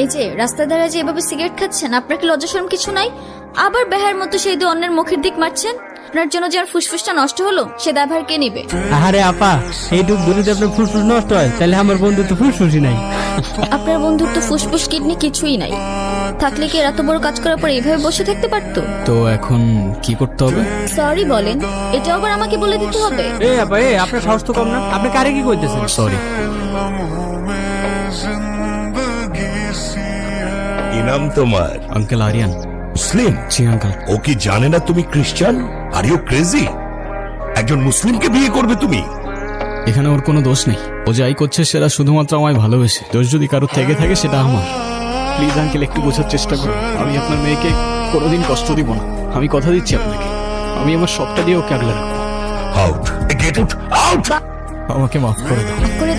এই যে রাস্তায় দাঁড়িয়ে যে এভাবে সিগারেট খাচ্ছেন, আপনার কি লজ্জা শরম কিছু নাই? আবার বেহার মতো সেই দিয়ে অন্যের মুখের দিক মারছেন। আপনার জন্য যার ফুসফুসটা নষ্ট হলো সে দায়ভার কে নিবে? আরে আপা, এইটুক দূরে যদি আপনার ফুসফুস নষ্ট হয় তাহলে আমার বন্ধু তো ফুসফুসই নাই। আপনার বন্ধুর তো ফুসফুস কিডনি কিছুই নাই, থাকলে কি এর এত বড় কাজ করার পর এইভাবে বসে থাকতে পারতো? তো এখন কি করতে হবে? সরি বলেন, এটা আবার আমাকে বলে দিতে হবে? এ আপা, আপনার সাহস তো কম না, আপনি কারে কি কইতেছেন? সরি। কি নাম তোমার? আঙ্কেল আরিয়ান। মুসলিম? জি আঙ্কেল। ও কি জানে না তুমি খ্রিস্টান? Are you crazy? একজন মুসলিমকে বিয়ে করবে তুমি? এখানে ওর কোনো দোষ নেই, ও যাই করছে সেটা শুধুমাত্র আমায় ভালোবেসে। দোষ যদি কারোর থেকে থাকে সেটা আমার। প্লিজ আঙ্কেল, একটু বোঝার চেষ্টা করুন। আমি আপনার মেয়েকে কোনোদিন কষ্ট দিব না, আমি কথা দিচ্ছি আপনাকে। আমি আমার সবটা দিয়ে ওকে আগলে রাখবো। Out, get out, out! আমাকে মাফ করে দাও। করে